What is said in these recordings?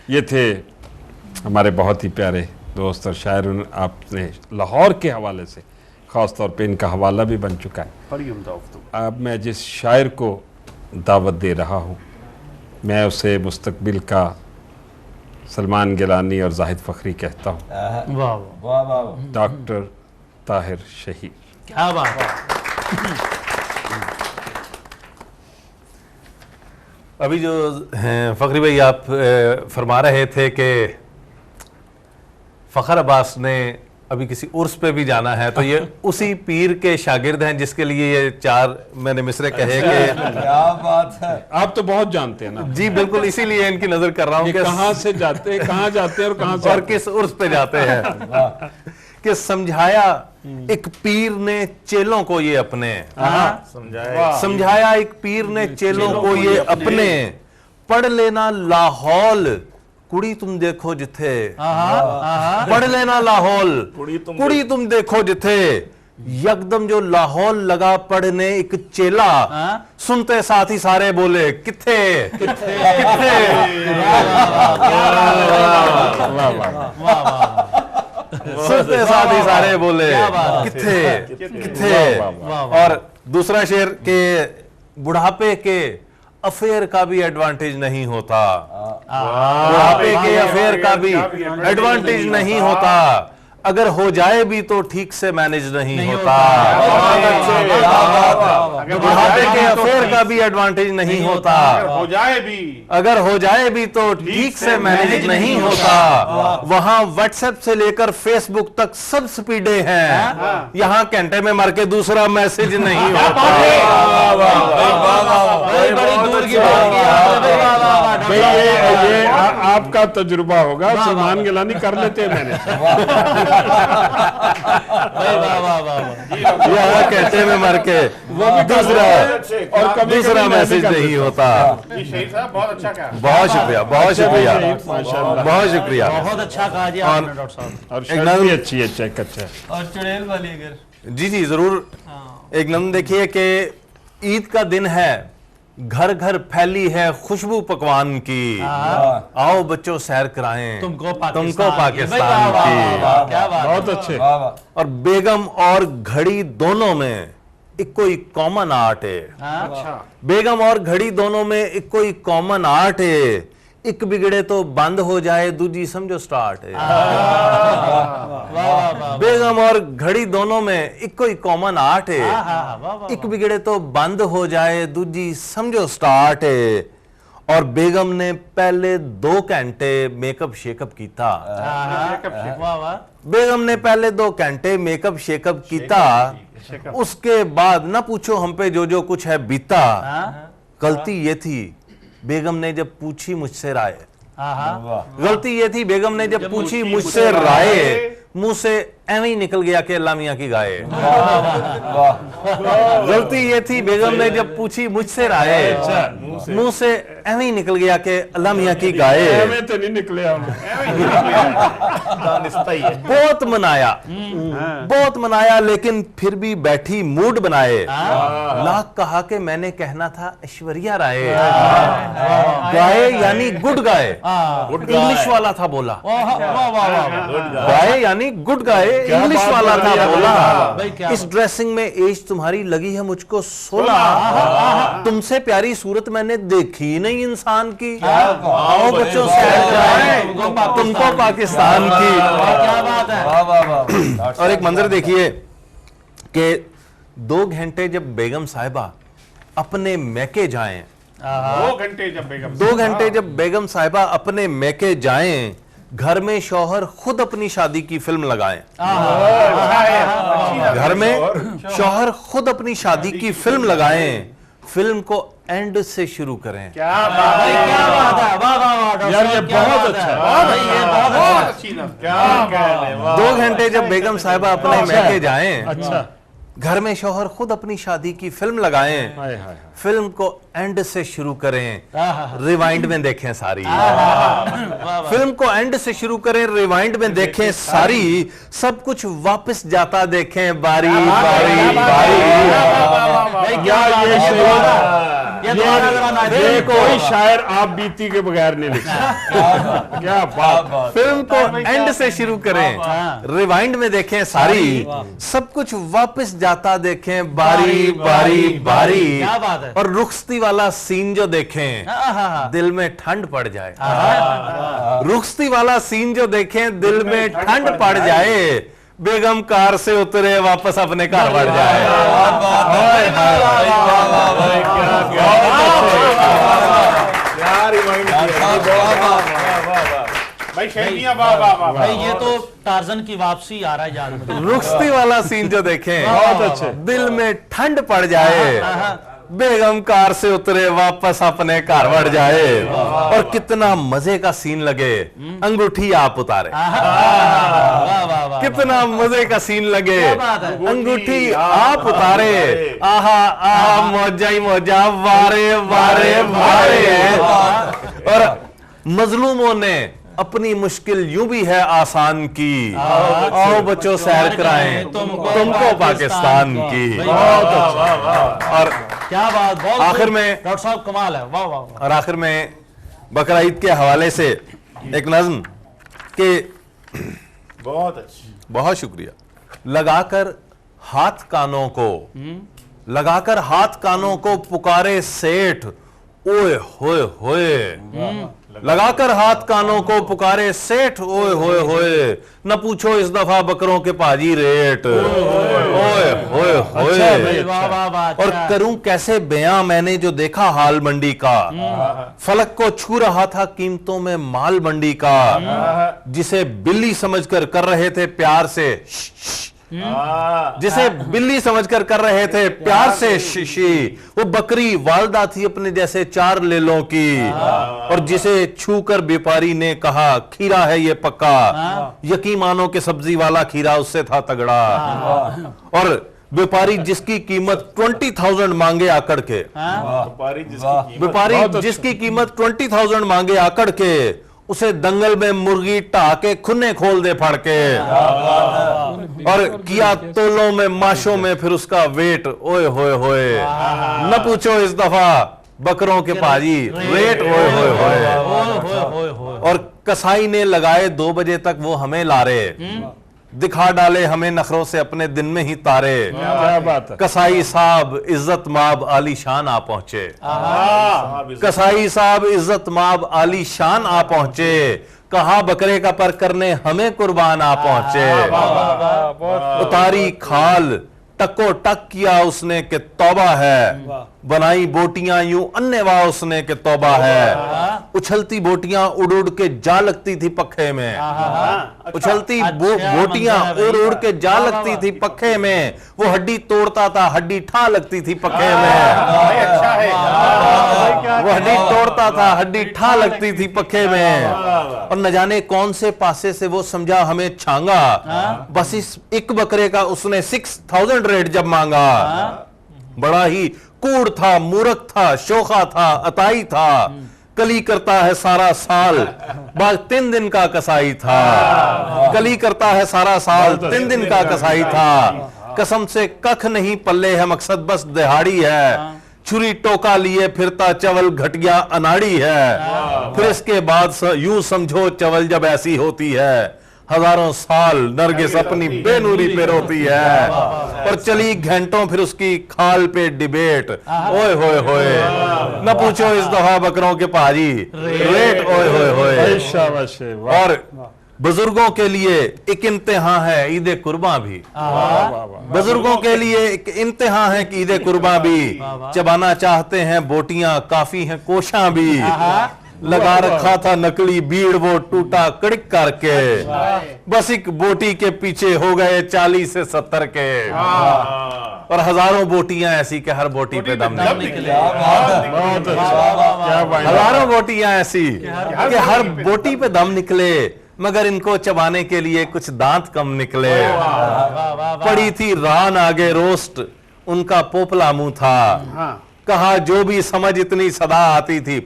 ये थे हमारे बहुत ही प्यारे दोस्त और शायर। आपने लाहौर के हवाले से ख़ास तौर पे इनका हवाला भी बन चुका है। बड़ी उम्दा गुफ्तगू। अब मैं जिस शायर को दावत दे रहा हूँ मैं उसे मुस्तकबिल का सलमान गिलानी और जाहिद फ़खरी कहता हूँ। वाह वाह वाह, डॉक्टर ताहिर शहीद। क्या बात है। अभी जो फ़खरी भाई आप फरमा रहे थे कि फ़खर अब्बास ने अभी किसी उर्स पे भी जाना है, तो ये उसी पीर के शागिर्द हैं जिसके लिए ये 4 मैंने मिसरे कहे कि क्या बात है। आप तो बहुत जानते हैं ना जी बिल्कुल, इसीलिए इनकी नजर कर रहा हूँ कि कहाँ से जाते हैं, कहाँ जाते हैं और कहाँ से और किस उर्स पे जाते हैं। कि समझाया एक पीर ने चेलों को ये अपने, समझाया एक पीर ने चेलों को ये अपने, पढ़ लेना लाहौल कुड़ी तुम देखो जिथे, पढ़ लेना लाहौल कुड़ी तुम देखो जिथे, यकदम जो लाहौल लगा पढ़ने एक चेला, सुनते साथ ही सारे बोले किथे किथे किथे। सुनते साथ ही सारे बोले किथे किथे। और दूसरा शेर के बुढ़ापे के अफेयर का भी एडवांटेज नहीं होता, बुढ़ापे के अफेयर का भी एडवांटेज नहीं होता, अगर हो जाए भी तो ठीक से मैनेज नहीं होता। बुढ़ापे के अफेयर का भी एडवांटेज नहीं होता, अगर हो जाए भी तो ठीक से मैनेज नहीं होता। वहां व्हाट्सएप से लेकर फेसबुक तक सब स्पीडे हैं, यहाँ घंटे में मर के दूसरा मैसेज नहीं होता। बड़ी दूर की बात की। ये आपका तजुर्बा होगा, सलमान गिलानी कर लेते हैं मैंने। यहाँ कहते में मर के वो भी दूसरा और कभी दूसरा मैसेज नहीं होता। बहुत अच्छा कहा, बहुत शुक्रिया, बहुत शुक्रिया, माशाल्लाह, बहुत शुक्रिया। बहुत अच्छा कहा जी आपने डॉक्टर साहब। और शर्ट भी अच्छी है, चेक अच्छा है। और चुड़ैल वाली अगर जी जी जरूर। एक नम देखिए कि ईद का दिन है, घर घर फैली है खुशबू पकवान की, आओ बच्चों सैर कराएं तुमको पाकिस्तान की। क्या बात, बहुत अच्छे। और बेगम और घड़ी दोनों में एक कोई कॉमन आर्ट है। अच्छा। बेगम और घड़ी दोनों में एक कोई कॉमन आर्ट है, एक बिगड़े तो बंद हो जाए दूजी समझो स्टार्ट है। बेगम और घड़ी दोनों में एक कोई कॉमन आर्ट है, एक बिगड़े तो बंद हो जाए दूजी समझो स्टार्ट है। और बेगम ने पहले 2 घंटे मेकअप शेकअप कीता, बेगम ने पहले 2 घंटे मेकअप शेकअप कीता, उसके बाद ना पूछो हम पे जो जो कुछ है बीता। गलती ये थी बेगम ने जब पूछी मुझसे राय, गलती ये थी बेगम ने जब पूछी मुझसे राय, मुंह से ऐਵੇਂ ही निकल गया कि अल्लाह मियां की गाय। गलती ये थी बेगम ने जब पूछी मुझसे राय, मुंह से ऐਵੇਂ ही निकल गया कि अल्लाह मियां की गाय। तो नहीं निकले बहुत मनाया, बहुत मनाया, लेकिन फिर भी बैठी मूड बनाए। लाख कहा कि मैंने कहना था ऐश्वर्या राय, गाय यानी गुड गाय, इंग्लिश वाला था बोला, गाय यानी गुड गाय इंग्लिश वाला था बोला। इस ड्रेसिंग में एज तुम्हारी लगी है मुझको 16, तुमसे प्यारी सूरत मैंने देखी नहीं इंसान की, आओ बच्चों सैर कराएं तुमको पाकिस्तान की। क्या बात है। और एक मंजर देखिए कि 2 घंटे जब बेगम साहिबा अपने मैके जाएं, 2 घंटे जब बेगम 2 घंटे जब बेगम साहिबा अपने मैके जाएं, घर में शौहर खुद अपनी शादी की फिल्म लगाएं। घर में शौहर खुद अपनी शादी की फिल्म लगाएं, फिल्म को एंड से शुरू करें। क्या बात है, क्या बात है। वाह वाह वाह यार ये बहुत अच्छा है। बहुत अच्छी ना, क्या कह रहे हैं। 2 घंटे जब बेगम साहिबा अपने मैके जाएं, अच्छा, घर में शौहर खुद अपनी शादी की फिल्म लगाएं, हाय हाय। फिल्म को एंड से शुरू करें, रिवाइंड में देखें सारी, फिल्म को एंड से शुरू करें, रिवाइंड में देखें सारी, सब कुछ वापस जाता देखें बारी बारी बारी। ये दोबारा जरा ये कोई शायर आप बीती के बगैर नहीं लिखता। क्या बात। फिल्म को एंड से शुरू करें, रिवाइंड में देखें सारी, सब कुछ वापस जाता देखें बारी बारी बारी, क्या बात है। और रुखसती वाला सीन जो देखें दिल में ठंड पड़ जाए। रुखसती वाला सीन जो देखें दिल में ठंड पड़ जाए, बेगम कार से उतरे वापस अपने घर बढ़ जाए। भाई शैलियां वाह वाह वाह। भाई ये तो टार्जन की वापसी आ रहा है याद मुझे। रुखसती वाला सीन जो देखें बहुत अच्छे। दिल में ठंड पड़ जाए, बेगम कार से उतरे वापस अपने घर बढ़ जाए। और कितना मजे का सीन लगे, अंगूठी आप उतारे। वाह वाह वाह। कितना मजे का सीन लगे, क्या बात है। अंगूठी आप उतारे। आहा आहा मौजा ही मौजा, वारे वारे वारे। और मजलूमों ने अपनी मुश्किल यूं भी है आसान की, आओ बच्चों सैर कराएं तुमको पाकिस्तान की। और क्या बात, बहुत आखिर में डॉक्टर साहब कमाल है। वाह वाह वाह। और आखिर में बकरा ईद के हवाले से एक नज्म के, बहुत अच्छी। बहुत शुक्रिया। लगाकर हाथ कानों को, लगाकर हाथ कानों को पुकारे सेठ, ओए होए होए। लगाकर हाथ कानों को पुकारे सेठ, ओए होए होए। न पूछो इस दफा बकरों के पाजी रेट, ओए होए होए। वाह वाह वाह। और अच्छा। करूं कैसे बयां मैंने जो देखा हाल मंडी का, फलक को छू रहा था कीमतों में माल मंडी का। जिसे बिल्ली समझकर कर रहे थे प्यार से, जिसे बिल्ली समझकर कर रहे थे प्यार से शीशी, वो बकरी वालदा थी अपने जैसे चार लेलों की। और जिसे छूकर व्यापारी ने कहा खीरा है ये पक्का, यकीन मानो कि सब्जी वाला खीरा उससे था तगड़ा। और व्यापारी जिसकी कीमत 20,000 मांगे आकड़ के, व्यापारी जिसकी कीमत 20,000 मांगे आकड़ के, उसे दंगल में मुर्गी ढा के खुन्ने खोल दे फड़ के। और किया तोलों में माशों में फिर उसका वेट, ओए होए होए। न पूछो इस दफा बकरों के पाजी रेट, ओए होए होए। और कसाई ने लगाए 2 बजे तक वो हमें लारे, दिखा डाले हमें नखरों से अपने दिन में ही तारे। क्या बात है। कसाई साहब इज्जत माब आलीशान आ पहुंचे, कसाई साहब इज्जत माब आलीशान आ पहुंचे। कहा बकरे का पर करने हमें कुर्बान आ पहुंचे। उतारी खाल टको टक किया उसने के तौबा है, बनाई बोटियां यूं अन्नेवा उसने के तौबा है। उछलती बोटियां उड़ उड़ के जा लगती थी पखे में, उछलती बोटियां उड़ उड़ के जा लगती थी पखे में। वो हड्डी तोड़ता था हड्डी ठा लगती थी पखे में, अच्छा है। वो हड्डी तोड़ता था हड्डी ठा लगती थी पखे में। और न जाने कौन से पासे से वो समझा हमें छांगा, बस इस एक बकरे का उसने 6,000 रेट जब मांगा। बड़ा ही कूड़ था, मूर्ख था, शोखा था, अताई था। कली करता है सारा साल, बाद 3 दिन का कसाई था। कली करता है सारा साल, 3 दिन का कसाई था। कसम से कख नहीं पल्ले है, मकसद बस दिहाड़ी है। छुरी टोका लिए फिरता चवल घटिया अनाड़ी है। फिर इसके बाद यूं समझो चवल जब ऐसी होती है, हजारों साल नरगिस अपनी बेनूरी पे रोती है। और चली घंटों फिर उसकी खाल पे डिबेट, ओए होए होए। न पूछो इस दफा बकरों के पाजी रेट, ओए होए होए। शाबाश है, वाह। और बुजुर्गों के लिए एक इम्तिहान है ईद कुर्बान भी, बुजुर्गों के लिए एक इम्तिहान है कि ईद कुर्बान भी। चबाना चाहते हैं बोटियां काफी हैं कोशां भी, लगा रखा था नकली बीड़ वो टूटा कड़िक करके। बस एक बोटी के पीछे हो गए 40 से 70 के। और हजारों बोटियां ऐसी कि हर बोटी पे दम निकले। बहुत अच्छा, क्या बात। हजारों बोटियां ऐसी कि हर बोटी पे दम निकले, मगर इनको चबाने के लिए कुछ दांत कम निकले। पड़ी थी रान आगे रोस्ट, उनका पोपला मुंह था। कहा जो भी समझ इतनी सदा आती थी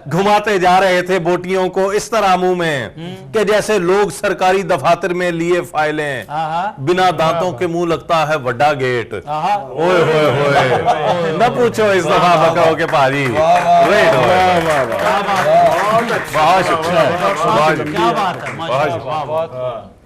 घुमाते जा रहे थे बोटियों को इस तरह मुंह में कि जैसे लोग सरकारी दफातर में लिए फाइलें, बिना दांतों के मुंह लगता है बड़ा गेट। ओए होए होए, न पूछो इस दफा बकरो के पाजी। क्या बात है, बहुत शुक्रिया, बहुत शुक्रिया। क्या बात है, माशाअल्लाह, वाह, वाह।